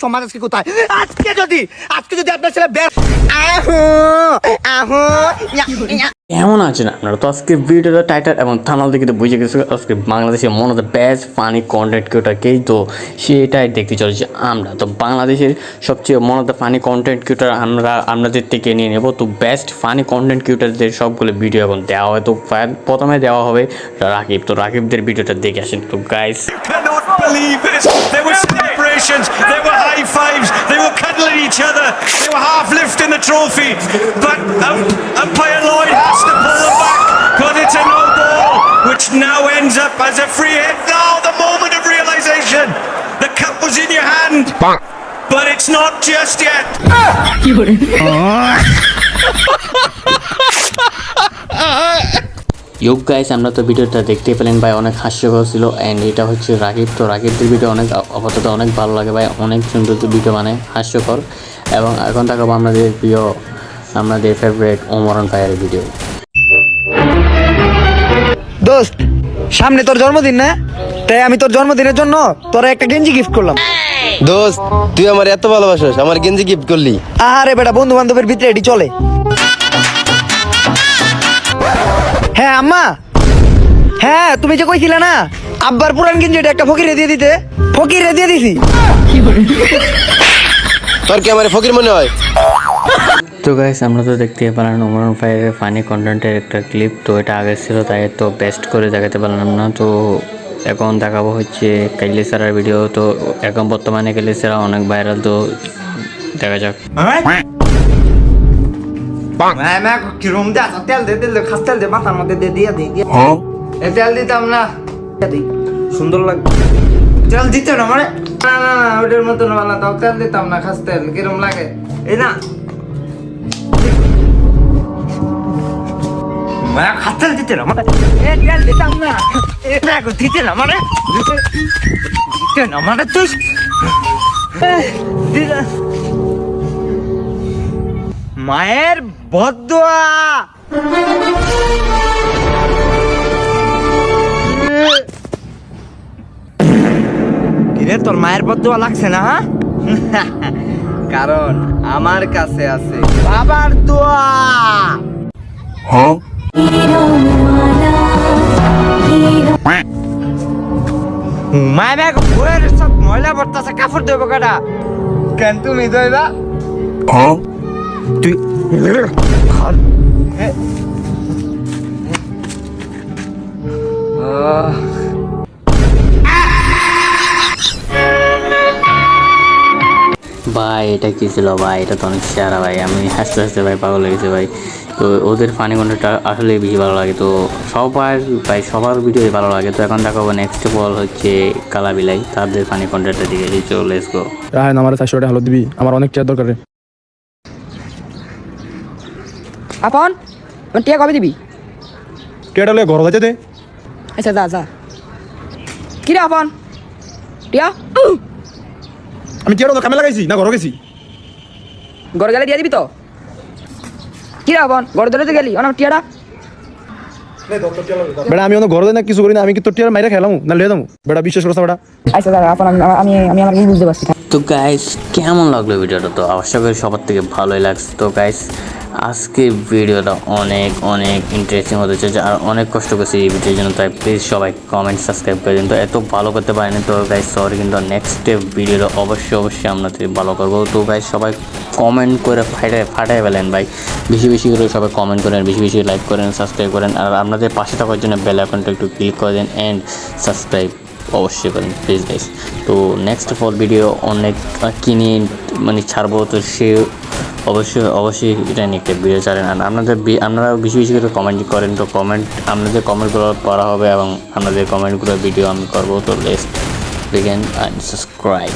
সমাজ আজকে কোথায়? আজকে যদি আপনার ছেলে কেমন আছেন আপনারা? তো আজকে ভিডিওটা টাইটেল এবং থাম্বনেল দেখে তো বুঝে গেছে আজকে বাংলাদেশের one of the best funny content ক্রিয়েটারকেই তো সেটাই দেখতে চলেছি আমরা। তো বাংলাদেশের সবচেয়ে one of the funny content creator আমরা আপনাদের থেকে নিয়ে নেব। তো বেস্ট ফানি কন্টেন্ট ক্রিয়েটারদের সবগুলো ভিডিও এখন দেওয়া হয়। তো প্রথমে দেওয়া হবে রাকিব। তো রাকিবদের ভিডিওটা দেখে আসেন। তো guys, believe this. There were celebrations, there were high fives, they were cuddling each other, they were half lifting the trophy. But umpire Lloyd has to pull them back because it's a no ball, which now ends up as a free hit. Now the moment of realization, the cup was in your hand, but it's not just yet. You guys, আমরা তো ভিডিওটা দেখতেই পেলেন ভাই, অনেক হাস্যকর ছিল। And এটা হচ্ছে রাকিব। তো রাকিবদের ভিডিও অনেক আপাতত অনেক ভালো লাগে ভাই, অনেক সুন্দর ভিডিও মানে হাস্যকর। এবং এখন দেখাবো আমাদের প্রিয়, আমাদের ফেভারিট ওমরান ভাইয়ের ভিডিও। দোস্ত, সামনে তোর জন্মদিন না? তাই আমি তোর জন্মদিনের জন্য তোরা একটা গেঞ্জি গিফট করলাম। দোস্ত, তুই আমার এত ভালোবাসিস, আমার গেঞ্জি গিফট করলি। আরে বেটা, বন্ধু বান্ধবের ভিতরে এটি চলে। হ্যাঁ আম্মা, হ্যাঁ তুমি যে কইছিলে না আব্বার পুরান গেঞ্জি, এটা একটা ফকিরে দিয়ে দিতে, ফকিরে দিয়ে দিছি। তোর কি আমার ফকির মনে হয়? তো গাইস, আমরা তো দেখতে পেলাম ওমরান ভাইয়ের ফানি কন্টেন্টের একটা ক্লিপ। তো এটা আগে ছিল, তাই তো বেস্ট করে দেখাতে পারলাম না। তো এখন দেখাবো হচ্ছে কাইলি স্যারের ভিডিও। তো এখন বর্তমানে কাইলি স্যার অনেক ভাইরাল। তো দেখা যাক। কিরম দে, তেল দে, তেল দে, খাস তেল দে, মাথার মধ্যে দে, দিয়ে দে। তেল দিতাম না, সুন্দর লাগবে। তেল দিতে না মানে, না না না, ওটার মতন বানা দাও। তেল দিতাম না, খাস তেল কিরম লাগে এই না, খাস তেল দিতে না মানে, তেল দিতাম না, দিতে না মানে, দিতে না মানে তুই মায়ের বদদোয়া। কিরে, তোর মায়ের বদদোয়া লাগছে না? কারণ আমার কাছে আছে বাবার দোয়া। মায়ের ব্যাগ বইয়ের সব ময়লা পড়তেছে, কাপড় দেবো কাটা কেন তুমি দইবা? তুই ভাই এটা কি ছিল ভাই? এটা তো অনেক সেরা ভাই, আমি হাসতে হাসতে ভাই পাগল লেগেছে ভাই। তো ওদের ফানি কন্টেন্টটা আসলে বেশি ভালো লাগে। তো সবার ভিডিও ভালো লাগে। তো এখন দেখাবো নেক্সট বল হচ্ছে কালা বিলাই, তাদের ফানি কন্টেন্টটা দিকে চলো, লেটস গো। রাহেন, আমার 400 টাকা হলো দিবি, আমার অনেক টাকা দরকার রে। আপন টিয়া কবে দিবি? টিয়াটা লয়ে ঘর যাইতে দে। আচ্ছা যা যা। কি রে আপন টিয়া? আমি টিয়াটা তো কামে লাগাইছি না, ঘর গেছি। ঘরে গেলে দিয়ে দিবি তো? কি রে আপন, ঘরে ধরে গেলি অনেক টিয়াটা? বেটা আমি অন্য ঘর দেয় না, কিছু করি না, আমি কি তোর টিয়ার মাইরা খেলাম না লয়ে যাবো? বেটা বিশ্বাস করছ বেটা? আচ্ছা যা আপন, আমি আমি আমার বুঝতে পারছি। তো গাইস, কেমন লাগলো ভিডিওটা? তো আশা করি সবার থেকে ভালোই লাগছে। তো গাইস, আজকে ভিডিওটা অনেক অনেক ইন্টারেস্টিং হতে চাইছে আর অনেক কষ্ট করছি এই ভিডিওর জন্য। তাই প্লিজ সবাই কমেন্ট সাবস্ক্রাইব করে দিন। তো এত ভালো করতে পারিনি তো গাইস, সরি। কিন্তু নেক্সট ভিডিওটা অবশ্যই আমরা ভালো করবো। তো গাইস, সবাই কমেন্ট করে ফাটাই ফেলেন ভাই, বেশি বেশি করে সবাই কমেন্ট করেন, বেশি বেশি লাইক করেন, সাবস্ক্রাইব করেন। আর আপনাদের পাশে থাকার জন্য বেল আইকনটা একটু ক্লিক করে দিন অ্যান্ড সাবস্ক্রাইব অবশ্যই করেন প্লিজ গাইস। তো নেক্সট ফর ভিডিও অনেক কিনে মানে ছাড়বো। তো সে অবশ্যই এটা নিয়ে একটা ভিডিও ছাড়েন। আর আপনারা বেশি বেশি করে কমেন্ট করেন। তো আপনাদের কমেন্টগুলো পড়া হবে এবং আপনাদের কমেন্টগুলো ভিডিও আমি করবো। তো লেটস বিগিন অ্যান্ড সাবস্ক্রাইব।